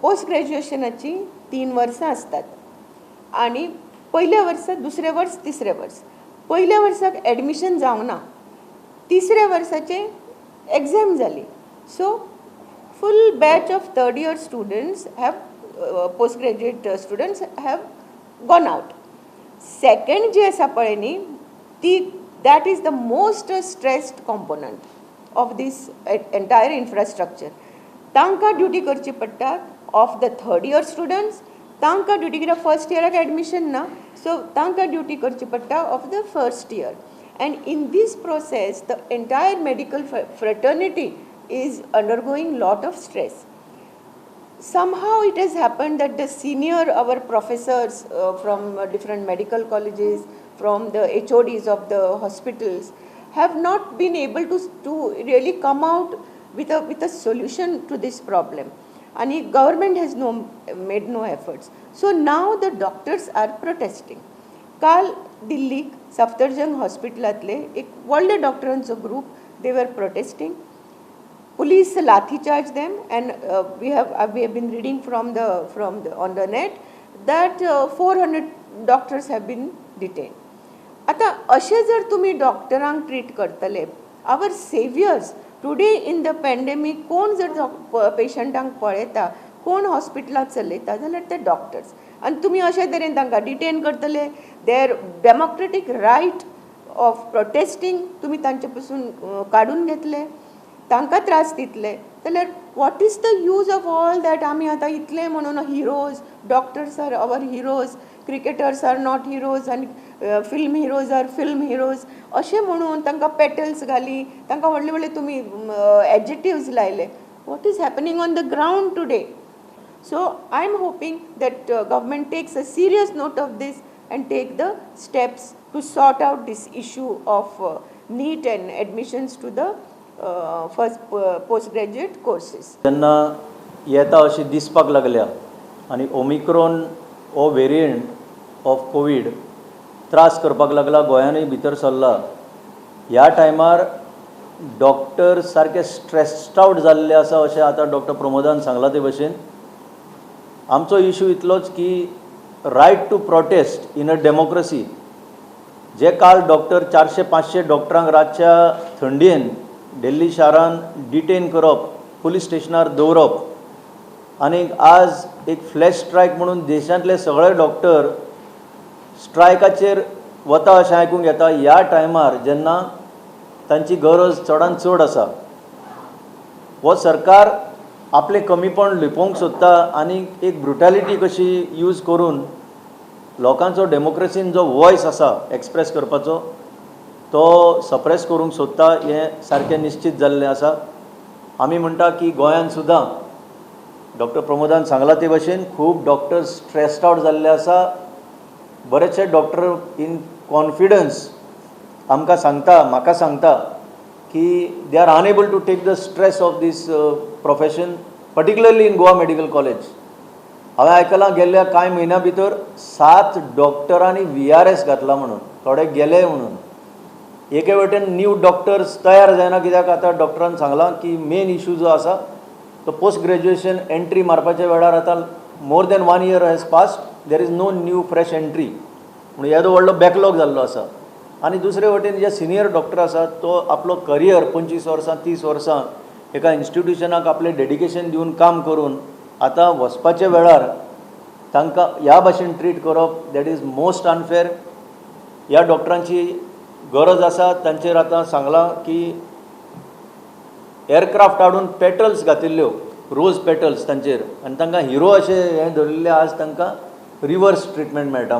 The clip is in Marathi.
पोस्ट ग्रॅज्युएशनाची 3 वर्सां असतात आणि पहिल्या वर्सात दुसरे वर्स तिसरे वर्स पहिल्या वर्साक ॲडमिशन जावना तिसऱ्या वर्साचे एग्जाम जाली so full batch of third year students have postgraduate students have gone out. Second जे आसा पळय न्ही ती that is the most stressed component of this entire infrastructure. तांकां ड्युटी करची पडटा of the third year students तांकां ड्युटी कित्याक फर्स्ट इयराक एडमिशन ना सो तांकां ड्युटी करची पडटा of the first year and in this process the entire medical fraternity is undergoing lot of stress. Somehow it has happened that the senior our professors from different medical colleges from the HODs of the hospitals have not been able to really come out with a solution to this problem and government has made no efforts. So now the doctors are protesting. काल दिल्लीक सफदरजंग हॉस्पिटलांतले एक व्हडले डॉक्टरांचो group they were protesting. Police lathi charge them and we have been reading from the on the net that 400 doctors have been detained. आता अशे जर तुम्ही डॉक्टरांक ट्रीट करतले our saviors today in the pandemic कोण जर पेशंटांक पळयता कोण हॉस्पिटलांत चलयता जाल्यार ते डॉक्टर्स आनी तुमी अशे तरेन तांकां डिटेन करतले their democratic right of protesting तुमी तांचे पसून काडून घेतले तांकां त्रास दितले जाल्यार what is the use of all that आमी आतां इतले म्हणून heroes doctors are our heroes cricketers are not heroes आनी film heroes are film heroes अशें म्हणून तांकां पेटल्स घाली तांकां व्हडले व्हडले तुमी एडजेक्टिव्स लायले what is happening on the ground today so I am hoping that government takes a serious note of this and take the steps to sort out this issue of NEET and admissions to the first postgraduate courses. जेन्ना येता अशी दिसपाक लागल्या आनी ओमिक्रॉन हो वेरियंट ऑफ कोविड त्रास करपाक लागला गोंयानूय भितर सरला ह्या टायमार डॉक्टर सारके स्ट्रेस्ड आउट जाल्ले आसा अशें आतां डॉक्टर प्रमोदान सांगला ते भशेन आमचो इशू इतलोच की right to protest in a democracy जे काल डॉक्टर 400-500 डॉक्टरांक रातच्या थंडयेन दिल्ली शारान डिटेन करप पुलीस स्टेशनार दवरप आनी आज एक फ्लॅश स्ट्रायक म्हणून देशांतले सगळे डॉक्टर स्ट्रायकाचेर वता अशें आयकूंक येता ह्या टायमार जेन्ना तांची गरज चडांत चड आसा हो सरकार आपले कमीपण लिपोवंक सोदता आनी एक ब्रुटॅलिटी कशी यूज करून लोकांचो डेमोक्रेसीन जो वॉयस आसा एक्सप्रेस करपाचो तो सप्रेस करूंक सोदता हें सारकें निश्चित जाल्लें आसा आमी म्हणटा की गोंयान सुद्दां डॉक्टर प्रमोदान सांगला ते भशेन खूब डॉक्टर्स स्ट्रेस्ड आउट जाल्ले आसा बरेचशे डॉक्टर इन कॉन्फिडन्स आमकां सांगता म्हाका सांगता की they are unable to take the stress of this profession particularly in Goa medical college हांवें आयकलां गेल्ल्या कांय म्हयन्या भितर 7 डॉक्टरांनी VRS घातला म्हणून थोडे गेले म्हणून एके वटेन न्यू डॉक्टर्स तयार जायना कित्याक आतां डॉक्टरान सांगलां की मेन इशू जो आसा तो पोस्ट ग्रॅज्युएशन एंट्री मारपाच्या वेळार आतां more than 1 year has passed there is no new fresh entry म्हणून येदो व्हडलो बॅकलॉग जाल्लो आसा आनी दुसरे वटेन जे सिनियर डॉक्टर आसा तो आपलो करियर 25 वर्सां 30 वर्सां एका इन्स्टिट्युशनाक आपलें डेडिकेशन दिवन काम करून आतां वचपाच्या वेळार तांकां ह्या भाशेन ट्रीट करप दॅट इज मोस्ट अनफेअर ह्या डॉक्टरांची गरज आसा तांचेर आतां सांगलां की एअरक्राफ्ट हाडून पेटल्स घातिल्ल्यो रोज पेटल्स तांचेर आनी तांकां हिरो अशें हें धरिल्लें आज तांकां रिवर्स ट्रिटमेंट मेळटा